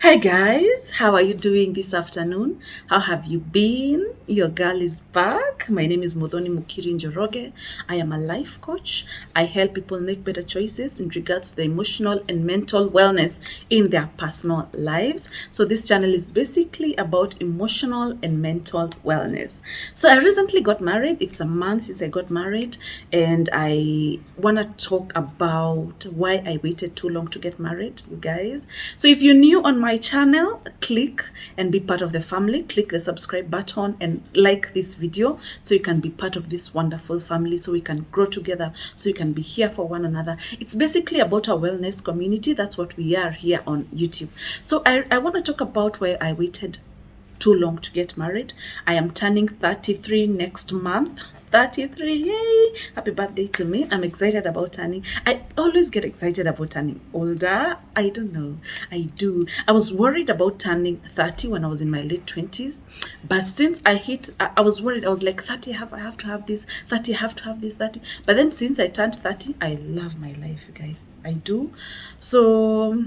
Hi guys, how are you doing this afternoon? How have you been? Your girl is back. My name is Muthoni Mukiri. I am a life coach. I help people make better choices in regards to the emotional and mental wellness in their personal lives. So this channel is basically about emotional and mental wellness. So I recently got married. It's a month since I got married, and I want to talk about why I waited too long to get married, you guys. So if you're new on my channel, click and be part of the family. Click the subscribe button and like this video so you can be part of this wonderful family, so we can grow together, so you can be here for one another. It's basically about a wellness community. That's what we are here on YouTube. So I want to talk about why I waited too long to get married. I am turning 33 next month. 33, yay! Happy birthday to me. I'm excited about turning. I always get excited about turning older. I don't know. I do. I was worried about turning 30 when I was in my late 20s. But since I was worried. I was like, 30, I have to have this. 30, I have to have this, 30. But then since I turned 30, I love my life, you guys. I do. So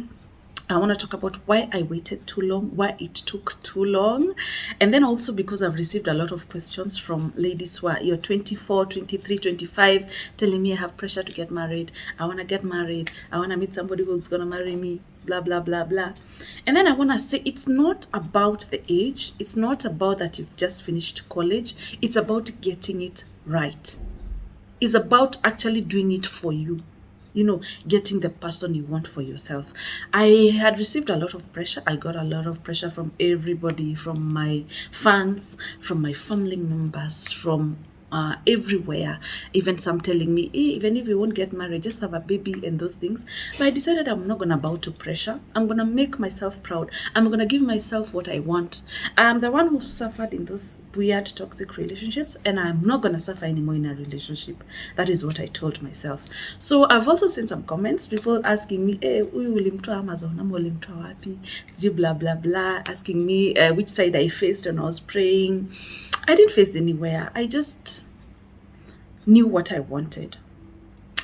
I want to talk about why I waited too long, why it took too long. And then also because I've received a lot of questions from ladies who are, you're 24, 23, 25, telling me I have pressure to get married. I want to get married. I want to meet somebody who's going to marry me, blah, blah, blah, blah. And then I want to say it's not about the age. It's not about that you've just finished college. It's about getting it right. It's about actually doing it for you. Getting the person you want for yourself. I had received a lot of pressure. I got a lot of pressure from everybody, from my fans, from my family members, from everywhere. Even some telling me, hey, even if you won't get married, just have a baby and those things. But I decided I'm not going to bow to pressure. I'm going to make myself proud. I'm going to give myself what I want. I'm the one who suffered in those weird toxic relationships, and I'm not going to suffer anymore in a relationship. That is what I told myself. So I've also seen some comments, people asking me, hey, ulimtoa Amazon, ulimtoa wapi, blah, blah, blah, asking me which side I faced when I was praying. I didn't face anywhere. I just knew what I wanted.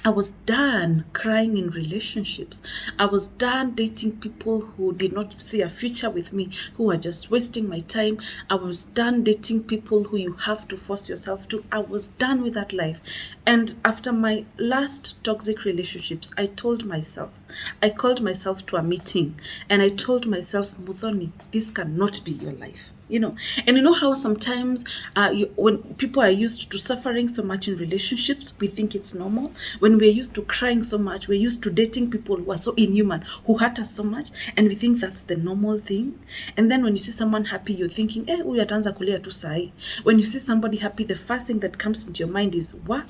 I was done crying in relationships. I was done dating people who did not see a future with me, who were just wasting my time. I was done dating people who you have to force yourself to. I was done with that life. And after my last toxic relationships, I called myself to a meeting, and I told myself, Muthoni, this cannot be your life. And you know how sometimes when people are used to suffering so much in relationships, we think it's normal. When we're used to crying so much, we're used to dating people who are so inhuman, who hurt us so much, and we think that's the normal thing. And then when you see someone happy, you're thinking, huyu ataanza kulia tu sahi. When you see somebody happy, the first thing that comes into your mind is, what?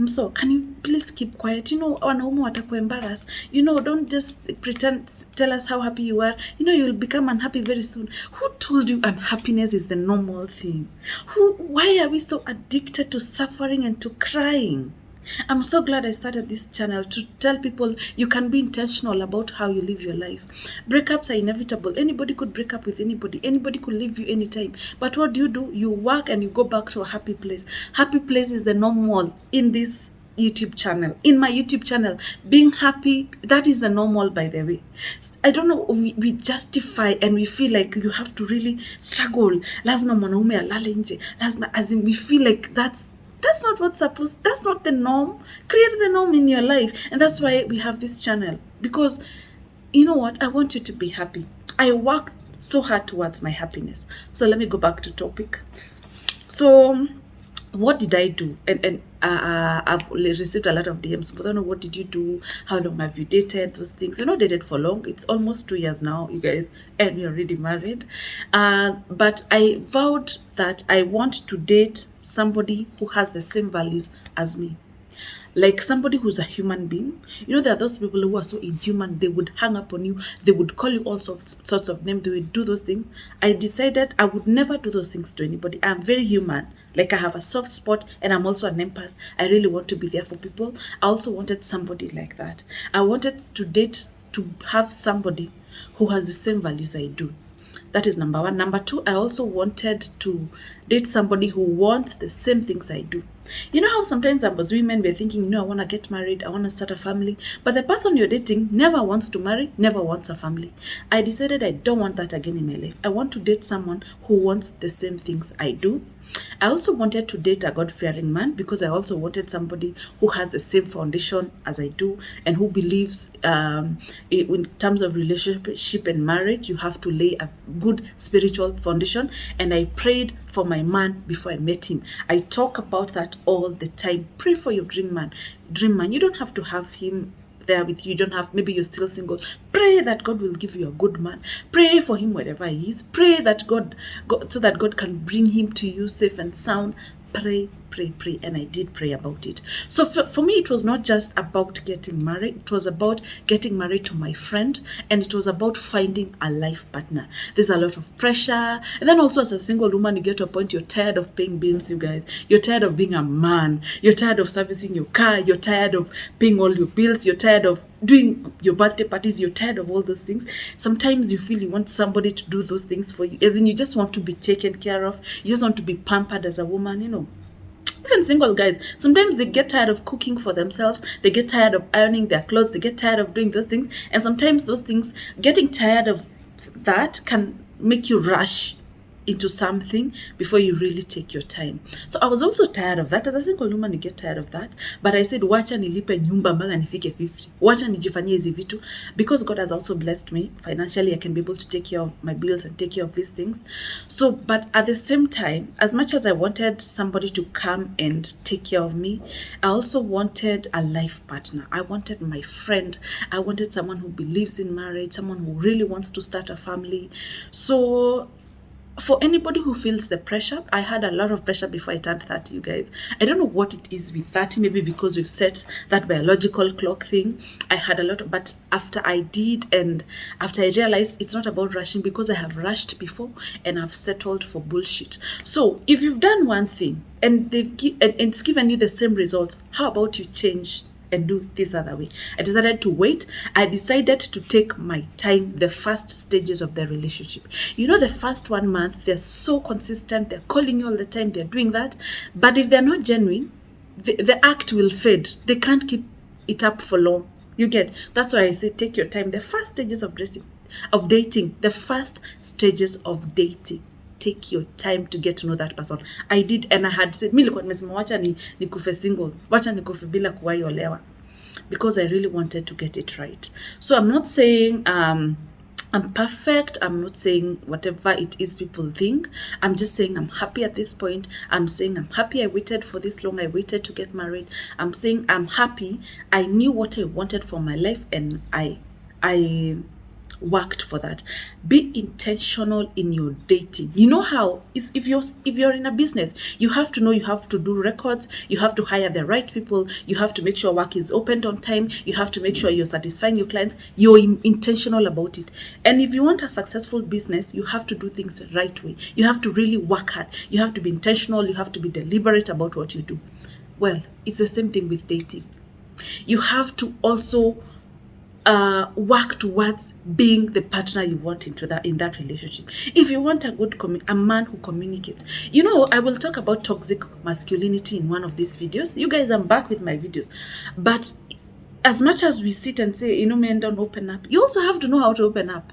So can you please keep quiet? Wanaume watakuwa embarrassed. Don't just pretend, tell us how happy you are. You'll become unhappy very soon. Who told you unhappiness is the normal thing? Why are we so addicted to suffering and to crying? I'm so glad I started this channel to tell people you can be intentional about how you live your life. Breakups are inevitable. Anybody could break up with anybody. Anybody could leave you anytime. But what do? You work and you go back to a happy place. Happy place is the normal in this YouTube channel. In my YouTube channel, being happy, that is the normal, by the way. I don't know, we justify and we feel like you have to really struggle. Lazima mwanaume alale nje. Lazima, as in, we feel like that's not that's not the norm. Create the norm in your life. And that's why we have this channel. Because, you know what? I want you to be happy. I work so hard towards my happiness. So let me go back to topic. So what did I do? And I've received a lot of DMs, but I don't know, what did you do? How long have you dated? Those things. We're not dated for long. It's almost 2 years now, you guys, and we're already married. But I vowed that I want to date somebody who has the same values as me. Like somebody who's a human being. There are those people who are so inhuman. They would hang up on you. They would call you all sorts of names. They would do those things. I decided I would never do those things to anybody. I'm very human. Like, I have a soft spot, and I'm also an empath. I really want to be there for people. I also wanted somebody like that. I wanted to have somebody who has the same values I do. That is number one. Number two, I also wanted to date somebody who wants the same things I do. You know how sometimes as women we're thinking, I want to get married, I want to start a family, but the person you're dating never wants to marry, never wants a family. I decided I don't want that again in my life. I want to date someone who wants the same things I do. I also wanted to date a God-fearing man because I also wanted somebody who has the same foundation as I do and who believes in terms of relationship and marriage, you have to lay a good spiritual foundation. And I prayed for my man before I met him. I talk about that all the time. Pray for your dream man. Dream man, you don't have to have him there with you. You don't have, maybe you're still single. Pray that God will give you a good man. Pray for him wherever he is. Pray that God so that God can bring him to you safe and sound. Pray. And I did pray about it. So for me, it was not just about getting married. It was about getting married to my friend, and it was about finding a life partner. There's a lot of pressure, and then also as a single woman, you get to a point you're tired of paying bills, you guys. You're tired of being a man. You're tired of servicing your car. You're tired of paying all your bills. You're tired of doing your birthday parties. You're tired of all those things. Sometimes you feel you want somebody to do those things for you, as in you just want to be taken care of. You just want to be pampered as a woman. Even single guys, sometimes they get tired of cooking for themselves. They get tired of ironing their clothes. They get tired of doing those things. And sometimes those things, getting tired of that can make you rush into something before you really take your time. So I was also tired of that. As a single woman, you get tired of that. But I said, wacha nilipe nyumba mpaka nifike 50. Wacha nijifanyie hizi vitu. Because God has also blessed me financially, I can be able to take care of my bills and take care of these things. So, but at the same time, as much as I wanted somebody to come and take care of me, I also wanted a life partner. I wanted my friend. I wanted someone who believes in marriage, someone who really wants to start a family. So for anybody who feels the pressure, I had a lot of pressure before I turned 30, you guys. I don't know what it is with 30, maybe because we've set that biological clock thing. I had a lot, but after I did and after I realized it's not about rushing, because I have rushed before and I've settled for bullshit. So if you've done one thing and it's given you the same results, how about you change and do this other way? I decided to wait. I decided to take my time, the first stages of the relationship. The first 1 month, they're so consistent. They're calling you all the time. They're doing that. But if they're not genuine, the act will fade. They can't keep it up for long. You get? That's why I say take your time. The first stages of dating, the first stages of dating. Take your time to get to know that person. I did, and I had said, nilikuwa nimesema wacha nikufe single, wacha nikufe bila kuwahi olewa, because I really wanted to get it right. So I'm not saying I'm perfect. I'm not saying whatever it is people think. I'm just saying I'm happy at this point. I'm saying I'm happy I waited for this long. I waited to get married. I'm saying I'm happy. I knew what I wanted for my life, and I worked for that. Be intentional in your dating. You know how if you're in a business, you have to know you have to do records, you have to hire the right people, you have to make sure work is opened on time, you have to make sure you're satisfying your clients. You're intentional about it. And if you want a successful business, you have to do things the right way. You have to really work hard. You have to be intentional. You have to be deliberate about what you do. Well, it's the same thing with dating. You have to also work towards being the partner you want in that relationship. If you want a man who communicates, I will talk about toxic masculinity in one of these videos. You guys, I'm back with my videos. But as much as we sit and say, men don't open up, you also have to know how to open up.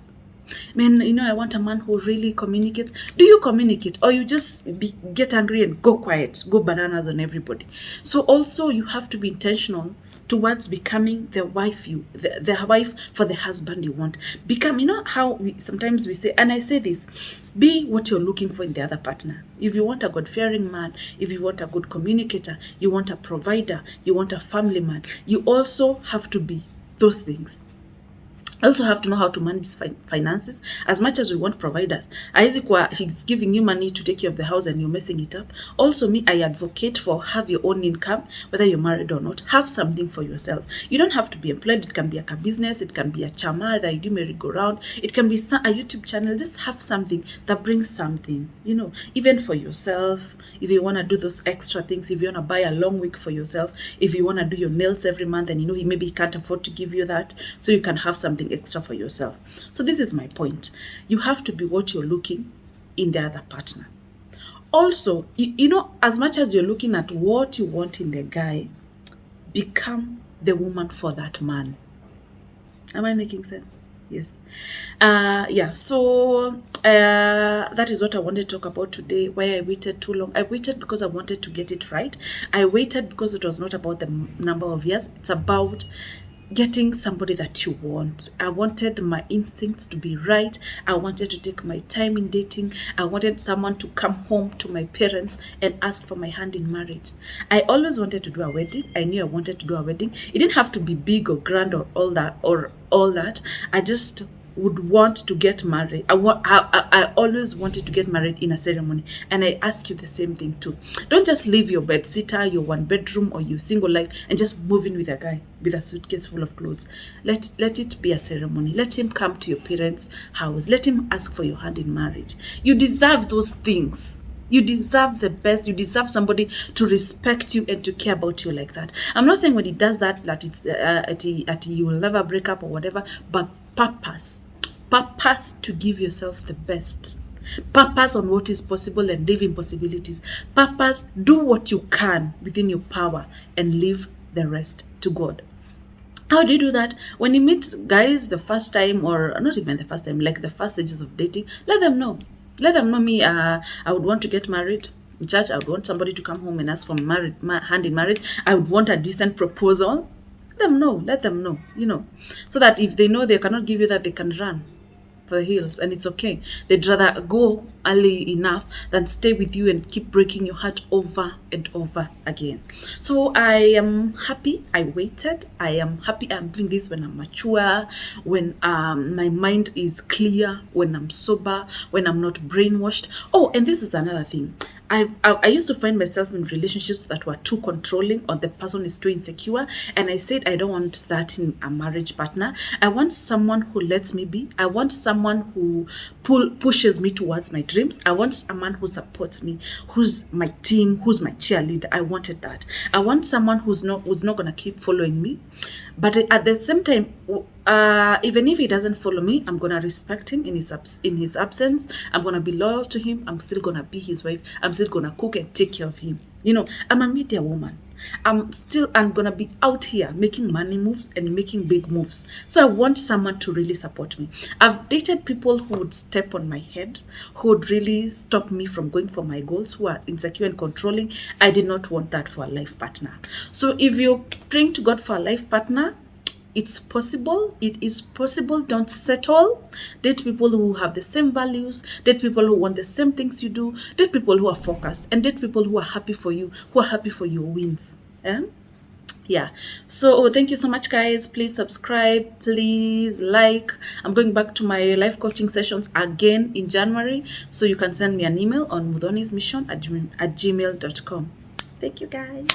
Men, I want a man who really communicates. Do you communicate, or you just get angry and go quiet, go bananas on everybody? So also you have to be intentional towards becoming the wife the wife for the husband you want. Become, how sometimes we say, and I say this, be what you're looking for in the other partner. If you want a God-fearing man, if you want a good communicator, you want a provider, you want a family man, you also have to be those things. Also have to know how to manage finances. As much as we want providers, he's giving you money to take care of the house and you're messing it up. Also, I advocate for have your own income, whether you're married or not. Have something for yourself. You don't have to be employed. It can be a business. It can be a chama that you do merry-go-round. It can be a YouTube channel. Just have something that brings something, even for yourself. If you want to do those extra things, if you want to buy a long wig for yourself, if you want to do your nails every month and maybe he can't afford to give you that, so you can have something extra for yourself. So this is my point. You have to be what you're looking in the other partner. Also, you know, as much as you're looking at what you want in the guy, become the woman for that man. Am I making sense? Yes. Yeah, so that is what I wanted to talk about today. Why I waited too long. I waited because I wanted to get it right. I waited because it was not about the number of years. It's about getting somebody that you want. I wanted my instincts to be right. I wanted to take my time in dating. I wanted someone to come home to my parents and ask for my hand in marriage. I always wanted to do a wedding. I knew I wanted to do a wedding. It didn't have to be big or grand or all that. I just would want to get married. I always wanted to get married in a ceremony, and I ask you the same thing too. Don't just leave your bed sitter, your one bedroom, or your single life and just move in with a guy with a suitcase full of clothes. Let it be a ceremony. Let him come to your parents' house. Let him ask for your hand in marriage. You deserve those things. You deserve the best. You deserve somebody to respect you and to care about you like that. I'm not saying when he does that it's you will never break up or whatever, but purpose to give yourself the best. Purpose on what is possible and live in possibilities. Purpose, do what you can within your power and leave the rest to God. How do you do that? When you meet guys the first time, or not even the first time, like the first stages of dating, let them know. Let them know me. I would want to get married. In church, I would want somebody to come home and ask for hand in marriage. I would want a decent proposal. Let them know, you know, so that if they know they cannot give you that, they can run for the hills, and it's okay. They'd rather go early enough than stay with you and keep breaking your heart over and over again. So I am happy I waited. I am happy I'm doing this when I'm mature, when my mind is clear, when I'm sober, when I'm not brainwashed. Oh, and this is another thing. I used to find myself in relationships that were too controlling, or the person is too insecure, and I said I don't want that in a marriage partner. I want someone who lets me be. I want someone who pushes me towards my dreams. I want someone who supports me, who's my team, who's my cheerleader. I wanted that. I want someone who's not gonna keep following me, but at the same time, even if he doesn't follow me, I'm gonna respect him in his absence. I'm gonna be loyal to him. I'm still gonna be his wife. I'm still gonna cook and take care of him. You know, I'm a media woman. I'm gonna be out here making money moves and making big moves. So I want someone to really support me. I've dated people who would step on my head, who would really stop me from going for my goals, who are insecure and controlling. I did not want that for a life partner. So if you're praying to God for a life partner, it's possible. It is possible. Don't settle. Date people who have the same values. Date people who want the same things you do. Date people who are focused. And date people who are happy for you, who are happy for your wins. Yeah. So thank you so much, guys. Please subscribe. Please like. I'm going back to my life coaching sessions again in January. So you can send me an email on muthonismission@gmail.com. Thank you, guys.